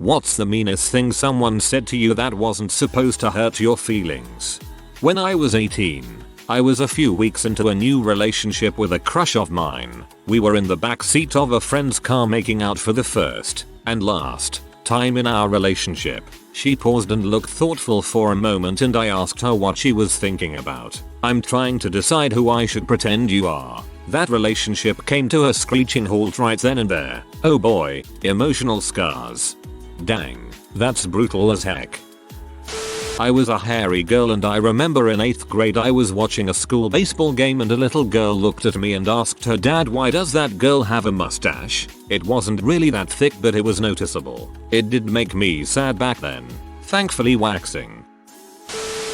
What's the meanest thing someone said to you that wasn't supposed to hurt your feelings? When I was 18, I was a few weeks into a new relationship with a crush of mine. We were in the backseat of a friend's car making out for the first and last time in our relationship. She paused and looked thoughtful for a moment, and I asked her what she was thinking about. I'm trying to decide who I should pretend you are. That relationship came to a screeching halt right then and there. Oh boy, emotional scars. Dang, that's brutal as heck. I was a hairy girl, and I remember in 8th grade I was watching a school baseball game and a little girl looked at me and asked her dad, "Why does that girl have a mustache?" It wasn't really that thick, but it was noticeable. It did make me sad back then. Thankfully waxing.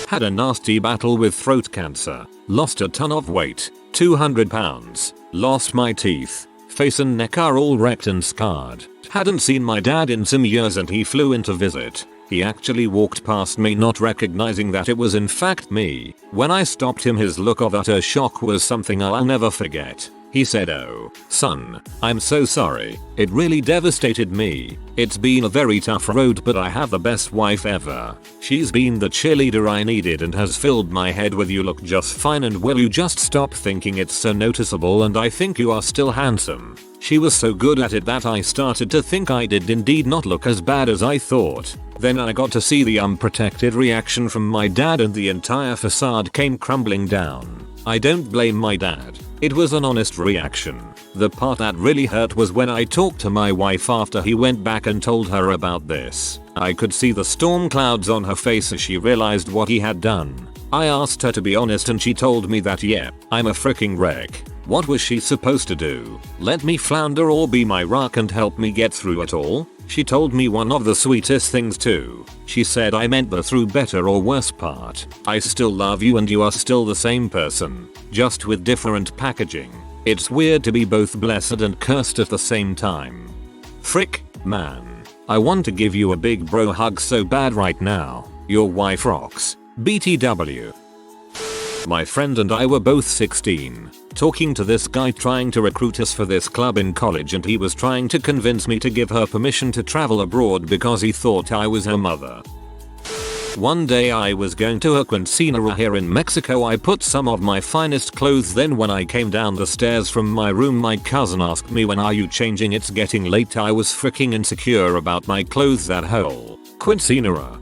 Had a nasty battle with throat cancer. Lost a ton of weight, 200 pounds. Lost my teeth. Face and neck are all wrecked and scarred. Hadn't seen my dad in some years and he flew in to visit. He actually walked past me not recognizing that it was in fact me. When I stopped him, his look of utter shock was something I'll never forget. He said, "Oh, son, I'm so sorry. It really devastated me. It's been a very tough road, but I have the best wife ever. She's been the cheerleader I needed and has filled my head with you look just fine, and will you just stop thinking it's so noticeable, and I think you are still handsome." She was so good at it that I started to think I did indeed not look as bad as I thought. Then I got to see the unprotected reaction from my dad and the entire facade came crumbling down. I don't blame my dad. It was an honest reaction. The part that really hurt was when I talked to my wife after he went back and told her about this. I could see the storm clouds on her face as she realized what he had done. I asked her to be honest and she told me that yeah, I'm a freaking wreck. What was she supposed to do? Let me flounder or be my rock and help me get through it all? She told me one of the sweetest things too. She said I meant the through better or worse part. I still love you and you are still the same person, just with different packaging. It's weird to be both blessed and cursed at the same time. Frick, man. I want to give you a big bro hug so bad right now. Your wife rocks. BTW. My friend and I were both 16, talking to this guy trying to recruit us for this club in college, and he was trying to convince me to give her permission to travel abroad because he thought I was her mother. One day I was going to a quinceanera here in Mexico. I put some of my finest clothes. Then when I came down the stairs from my room, my cousin asked me, "When are you changing? It's getting late." I was freaking insecure about my clothes that whole quinceanera.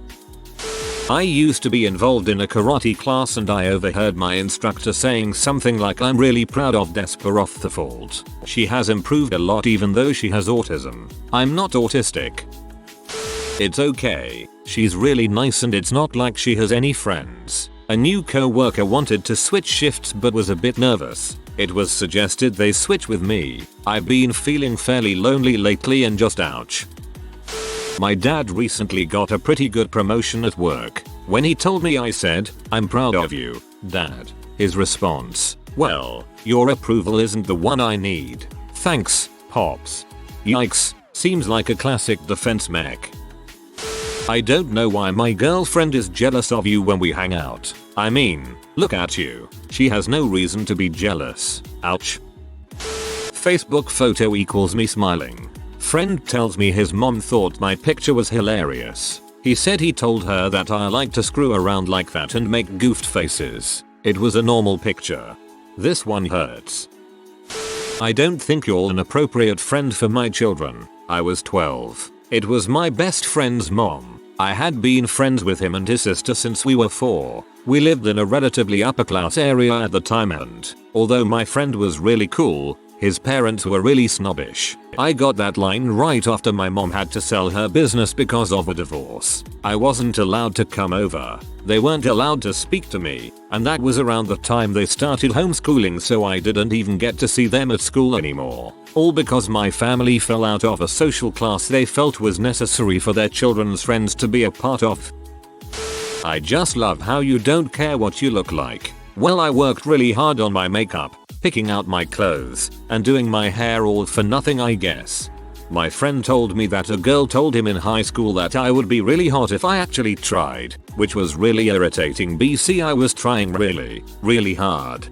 I used to be involved in a karate class and I overheard my instructor saying something like, "I'm really proud of Desperoff the fault. She has improved a lot even though she has autism. I'm not autistic. It's okay. She's really nice and it's not like she has any friends." A new co-worker wanted to switch shifts but was a bit nervous. It was suggested they switch with me. I've been feeling fairly lonely lately and just ouch. My dad recently got a pretty good promotion at work. When he told me, I said, "I'm proud of you, Dad." His response, "Well, your approval isn't the one I need. Thanks, Pops." Yikes, seems like a classic defense mech. I don't know why my girlfriend is jealous of you when we hang out. I mean, look at you. She has no reason to be jealous. Ouch. Facebook photo equals me smiling. Friend tells me his mom thought my picture was hilarious. He said he told her that I like to screw around like that and make goofed faces. It was a normal picture. This one hurts. I don't think you're an appropriate friend for my children. I was 12. It was my best friend's mom. I had been friends with him and his sister since we were 4. We lived in a relatively upper class area at the time, and although my friend was really cool, his parents were really snobbish. I got that line right after my mom had to sell her business because of a divorce. I wasn't allowed to come over. They weren't allowed to speak to me, and that was around the time they started homeschooling, so I didn't even get to see them at school anymore. All because my family fell out of a social class they felt was necessary for their children's friends to be a part of. I just love how you don't care what you look like. Well, I worked really hard on my makeup, picking out my clothes, and doing my hair all for nothing, I guess. My friend told me that a girl told him in high school that I would be really hot if I actually tried, which was really irritating. BC, I was trying really hard.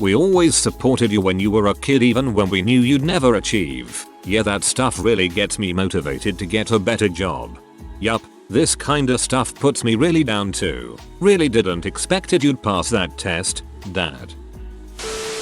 We always supported you when you were a kid even when we knew you'd never achieve. Yeah, that stuff really gets me motivated to get a better job. Yup, this kinda stuff puts me really down too. Really didn't expect you'd pass that test, Dad.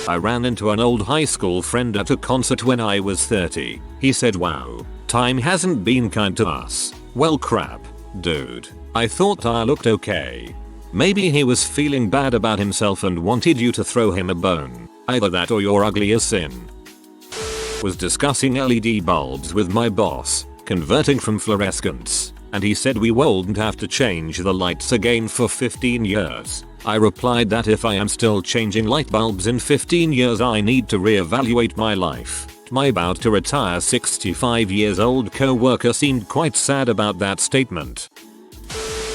I ran into an old high school friend at a concert when I was 30. He said, "Wow, time hasn't been kind to us." Well crap, dude. I thought I looked okay. Maybe he was feeling bad about himself and wanted you to throw him a bone. Either that or you're ugly as sin. Was discussing LED bulbs with my boss, converting from fluorescence, and he said we won't have to change the lights again for 15 years. I replied that if I am still changing light bulbs in 15 years I need to reevaluate my life. My about to retire 65 years old co-worker seemed quite sad about that statement.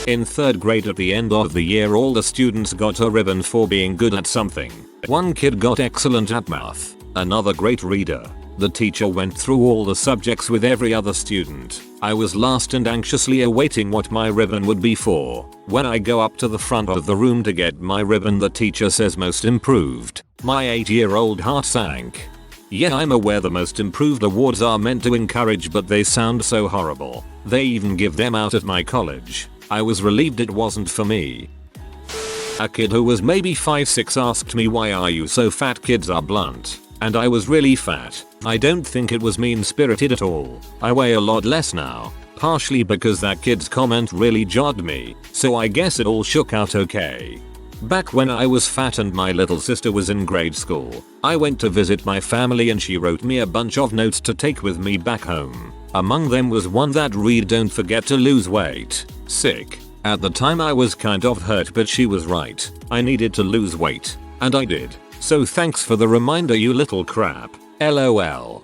In 3rd grade at the end of the year all the students got a ribbon for being good at something. One kid got excellent at math, another great reader. The teacher went through all the subjects with every other student. I was last and anxiously awaiting what my ribbon would be for. When I go up to the front of the room to get my ribbon the teacher says most improved. My 8-year-old heart sank. Yeah, I'm aware the most improved awards are meant to encourage but they sound so horrible. They even give them out at my college. I was relieved it wasn't for me. A kid who was maybe 5'6" asked me why are you so fat, kids are blunt. And I was really fat. I don't think it was mean-spirited at all. I weigh a lot less now. Partially because that kid's comment really jarred me, so I guess it all shook out okay. Back when I was fat and my little sister was in grade school, I went to visit my family and she wrote me a bunch of notes to take with me back home. Among them was one that read, "Don't forget to lose weight." Sick. At the time I was kind of hurt but she was right. I needed to lose weight. And I did. So thanks for the reminder you little crap. LOL.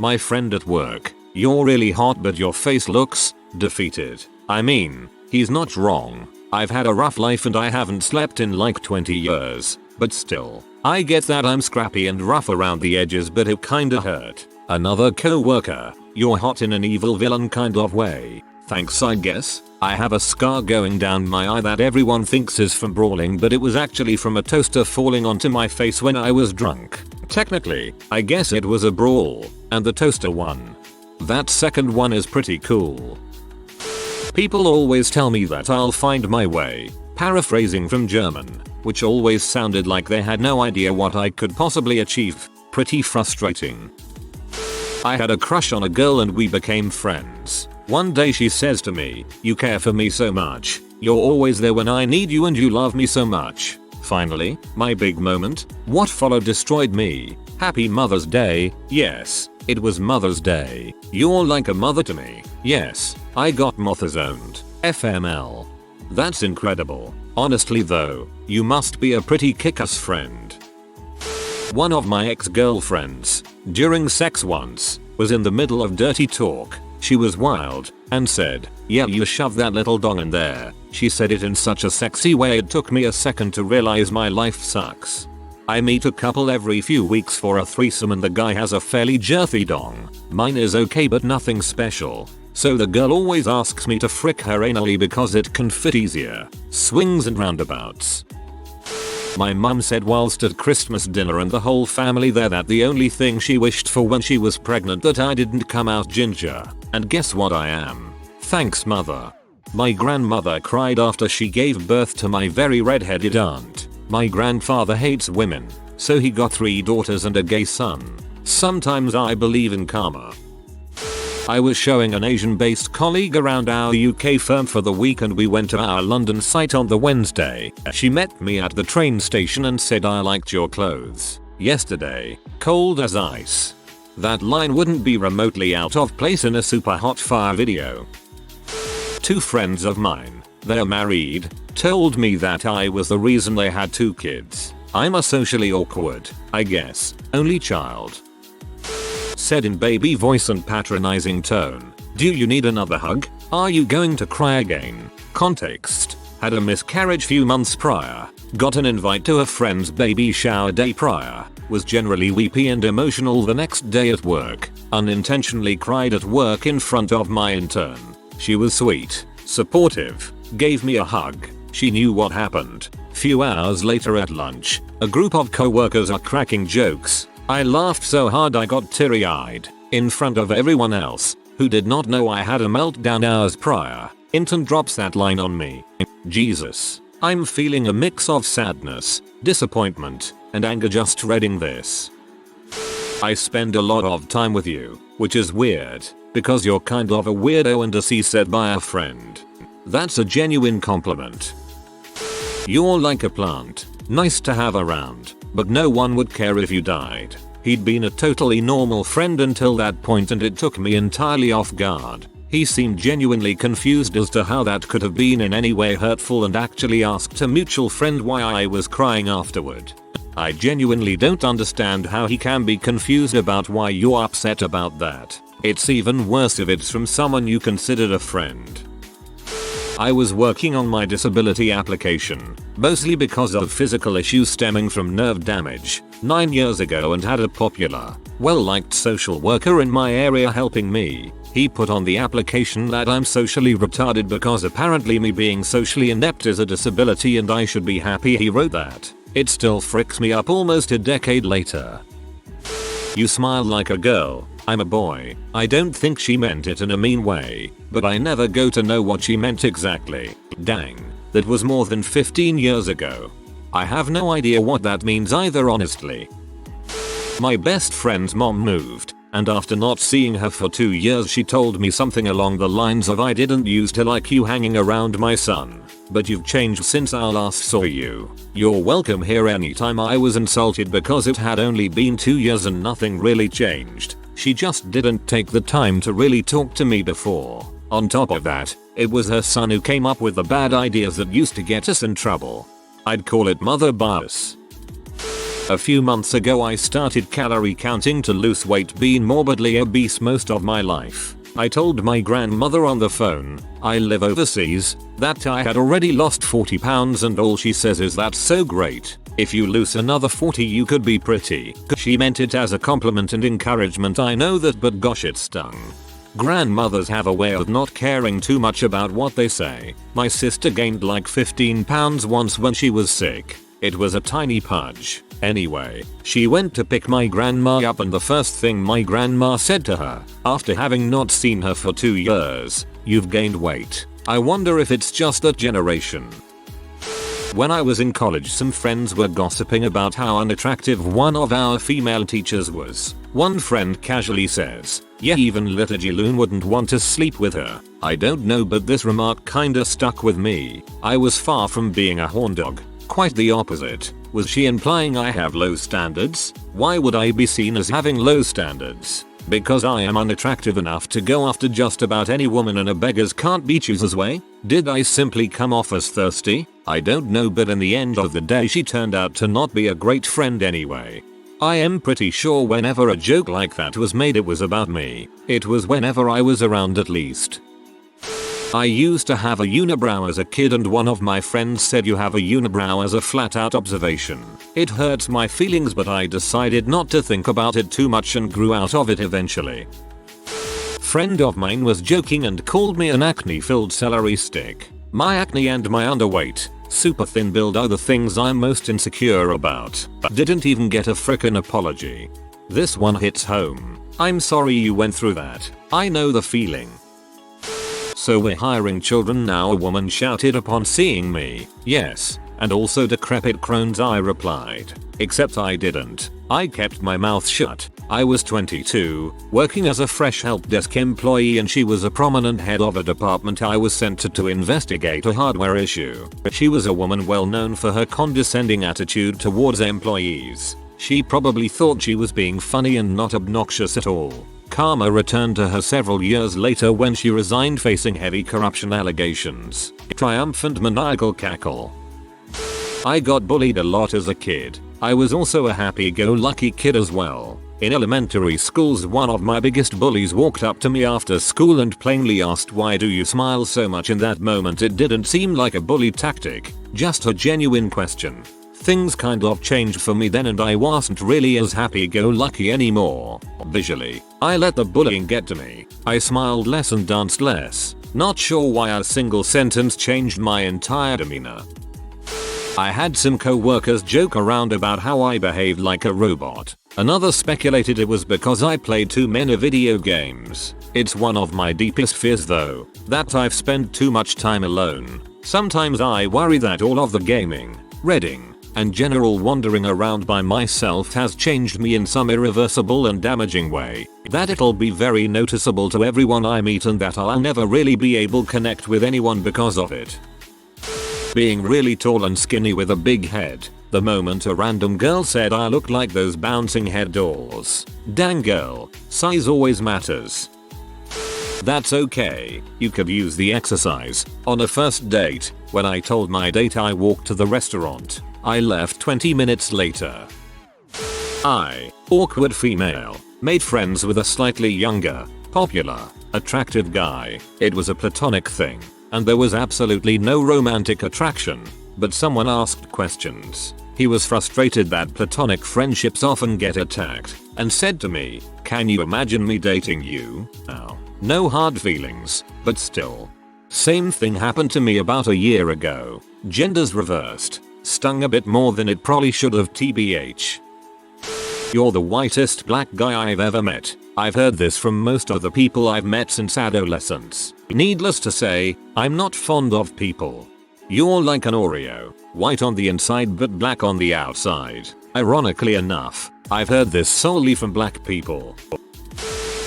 My friend at work. "You're really hot but your face looks defeated." I mean, he's not wrong. I've had a rough life and I haven't slept in like 20 years. But still, I get that I'm scrappy and rough around the edges but it kinda hurt. Another co-worker. "You're hot in an evil villain kind of way." Thanks I guess. I have a scar going down my eye that everyone thinks is from brawling but it was actually from a toaster falling onto my face when I was drunk. Technically, I guess it was a brawl, and the toaster won. That second one is pretty cool. People always tell me that I'll find my way, paraphrasing from German, which always sounded like they had no idea what I could possibly achieve. Pretty frustrating. I had a crush on a girl and we became friends. One day she says to me, "You care for me so much. You're always there when I need you and you love me so much." Finally, my big moment. What followed destroyed me. Happy Mother's Day. Yes, it was Mother's Day. You're like a mother to me. Yes, I got mothers-owned. FML. That's incredible. Honestly though, you must be a pretty kick-ass friend. One of my ex-girlfriends, during sex once, was in the middle of dirty talk. She was wild and said, "Yeah, you shove that little dong in there." She said it in such a sexy way it took me a second to realize my life sucks. I meet a couple every few weeks for a threesome and the guy has a fairly girthy dong. Mine is okay but nothing special. So the girl always asks me to frick her anally because it can fit easier. Swings and roundabouts. My mum said whilst at Christmas dinner and the whole family there that the only thing she wished for when she was pregnant that I didn't come out ginger. And guess what I am? Thanks mother. My grandmother cried after she gave birth to my very red-headed aunt. My grandfather hates women, so he got 3 daughters and a gay son. Sometimes I believe in karma. I was showing an Asian-based colleague around our UK firm for the week and we went to our London site on the Wednesday. She met me at the train station and said, "I liked your clothes yesterday. Cold as ice." That line wouldn't be remotely out of place in a super hot fire video. 2 friends of mine, they're married, told me that I was the reason they had 2 kids. I'm a socially awkward, I guess, only child. Said in baby voice and patronizing tone, "Do you need another hug? Are you going to cry again?" Context: had a miscarriage few months prior, got an invite to a friend's baby shower day prior, was generally weepy and emotional the next day at work, unintentionally cried at work in front of my intern. She was sweet, supportive, gave me a hug. She knew what happened. Few hours later at lunch, a group of co-workers are cracking jokes. I laughed so hard I got teary-eyed. In front of everyone else, who did not know I had a meltdown hours prior, intern drops that line on me. Jesus. I'm feeling a mix of sadness, disappointment, and anger just reading this. I spend a lot of time with you, which is weird, because you're kind of a weirdo and a C said by a friend. That's a genuine compliment. You're like a plant, nice to have around, but no one would care if you died. He'd been a totally normal friend until that point and it took me entirely off guard. He seemed genuinely confused as to how that could have been in any way hurtful and actually asked a mutual friend why I was crying afterward. I genuinely don't understand how he can be confused about why you're upset about that. It's even worse if it's from someone you considered a friend. I was working on my disability application, mostly because of physical issues stemming from nerve damage, 9 years ago and had a popular, well-liked social worker in my area helping me. He put on the application that I'm socially retarded because apparently me being socially inept is a disability and I should be happy he wrote that. It still fricks me up almost a decade later. You smile like a girl. I'm a boy. I don't think she meant it in a mean way, but I never go to know what she meant exactly. Dang, that was more than 15 years ago. I have no idea what that means either honestly. My best friend's mom moved, and after not seeing her for 2 years she told me something along the lines of I didn't used to like you hanging around my son, but you've changed since I last saw you. You're welcome here anytime. I was insulted because it had only been 2 years and nothing really changed. She just didn't take the time to really talk to me before. On top of that, it was her son who came up with the bad ideas that used to get us in trouble. I'd call it mother bias. A few months ago I started calorie counting to lose weight, being morbidly obese most of my life. I told my grandmother on the phone, I live overseas, that I had already lost 40 pounds and all she says is that's so great. If you lose another 40 you could be pretty. She meant it as a compliment and encouragement, I know that, but gosh it stung. Grandmothers have a way of not caring too much about what they say. My sister gained like 15 pounds once when she was sick. It was a tiny pudge. Anyway, she went to pick my grandma up and the first thing my grandma said to her, after having not seen her for 2 years, "You've gained weight. I wonder if it's just that generation." When I was in college some friends were gossiping about how unattractive one of our female teachers was. One friend casually says, "Yeah, even Liturgy Loon wouldn't want to sleep with her." I don't know, but this remark kinda stuck with me. I was far from being a horn dog. Quite the opposite. Was she implying I have low standards? Why would I be seen as having low standards? Because I am unattractive enough to go after just about any woman in a beggars can't be choosers way? Did I simply come off as thirsty? I don't know, but in the end of the day she turned out to not be a great friend anyway. I am pretty sure whenever a joke like that was made it was about me. It was whenever I was around at least. I used to have a unibrow as a kid and one of my friends said you have a unibrow as a flat out observation. It hurts my feelings but I decided not to think about it too much and grew out of it eventually. Friend of mine was joking and called me an acne filled celery stick. My acne and my underweight, super thin build are the things I'm most insecure about. Didn't even get a frickin' apology. This one hits home. I'm sorry you went through that. I know the feeling. So we're hiring children now, a woman shouted upon seeing me. Yes, and also decrepit crones, I replied. Except I didn't. I kept my mouth shut. I was 22, working as a fresh help desk employee and she was a prominent head of a department I was sent to investigate a hardware issue. She was a woman well known for her condescending attitude towards employees. She probably thought she was being funny and not obnoxious at all. Karma returned to her several years later when she resigned facing heavy corruption allegations. Triumphant maniacal cackle. I got bullied a lot as a kid. I was also a happy-go-lucky kid as well. In elementary schools one of my biggest bullies walked up to me after school and plainly asked, "Why do you smile so much?" In that moment it didn't seem like a bully tactic, just a genuine question. Things kind of changed for me then and I wasn't really as happy-go-lucky anymore. Visually, I let the bullying get to me. I smiled less and danced less. Not sure why a single sentence changed my entire demeanor. I had some co-workers joke around about how I behaved like a robot. Another speculated it was because I played too many video games. It's one of my deepest fears though, that I've spent too much time alone. Sometimes I worry that all of the gaming, reading, and general wandering around by myself has changed me in some irreversible and damaging way, that it'll be very noticeable to everyone I meet and that I'll never really be able to connect with anyone because of it. Being really tall and skinny with a big head. The moment a random girl said I looked like those bouncing head dolls. Dang girl, size always matters. That's okay, you could use the exercise. On a first date, when I told my date I walked to the restaurant, I left 20 minutes later. I, awkward female, made friends with a slightly younger, popular, attractive guy. It was a platonic thing, and there was absolutely no romantic attraction. But someone asked questions. He was frustrated that platonic friendships often get attacked, and said to me, "Can you imagine me dating you?" Now, no hard feelings, but still. Same thing happened to me about a year ago. Genders reversed. Stung a bit more than it probably should have tbh. You're the whitest black guy I've ever met. I've heard this from most of the people I've met since adolescence. Needless to say, I'm not fond of people. You're like an Oreo, white on the inside but black on the outside. Ironically enough, I've heard this solely from black people.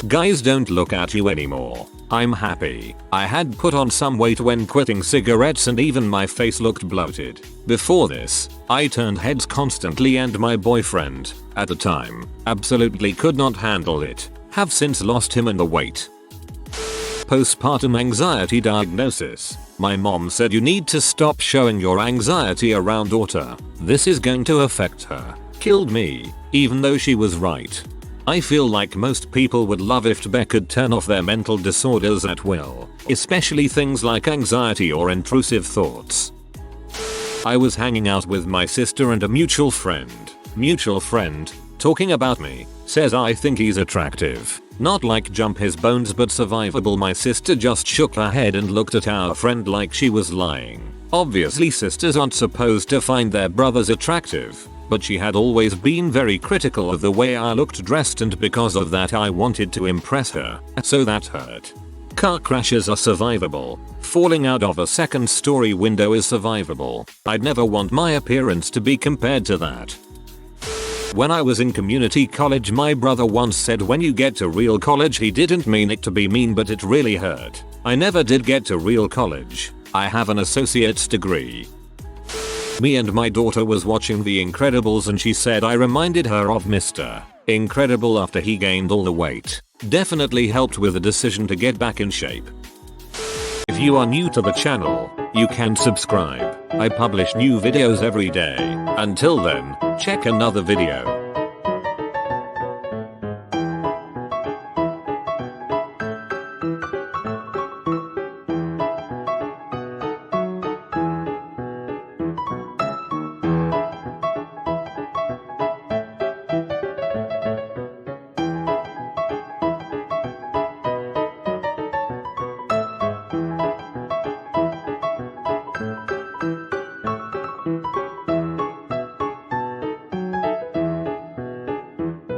Guys don't look at you anymore. I'm happy. I had put on some weight when quitting cigarettes and even my face looked bloated. Before this, I turned heads constantly and my boyfriend, at the time, absolutely could not handle it. Have since lost him and the weight. Postpartum anxiety diagnosis. My mom said you need to stop showing your anxiety around daughter. This is going to affect her. Killed me, even though she was right. I feel like most people would love if Beck could turn off their mental disorders at will, especially things like anxiety or intrusive thoughts. I was hanging out with my sister and a mutual friend, talking about me, says I think he's attractive. Not like jump his bones but survivable. My sister just shook her head and looked at our friend like she was lying. Obviously sisters aren't supposed to find their brothers attractive, but she had always been very critical of the way I looked dressed and because of that I wanted to impress her, so that hurt. Car crashes are survivable. Falling out of a second-story window is survivable. I'd never want my appearance to be compared to that. When I was in community college, my brother once said when you get to real college, he didn't mean it to be mean but it really hurt. I never did get to real college. I have an associate's degree. Me and my daughter was watching The Incredibles and she said I reminded her of Mr. Incredible after he gained all the weight. Definitely helped with the decision to get back in shape. If you are new to the channel, you can subscribe. I publish new videos every day. Until then, check another video.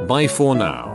Bye for now.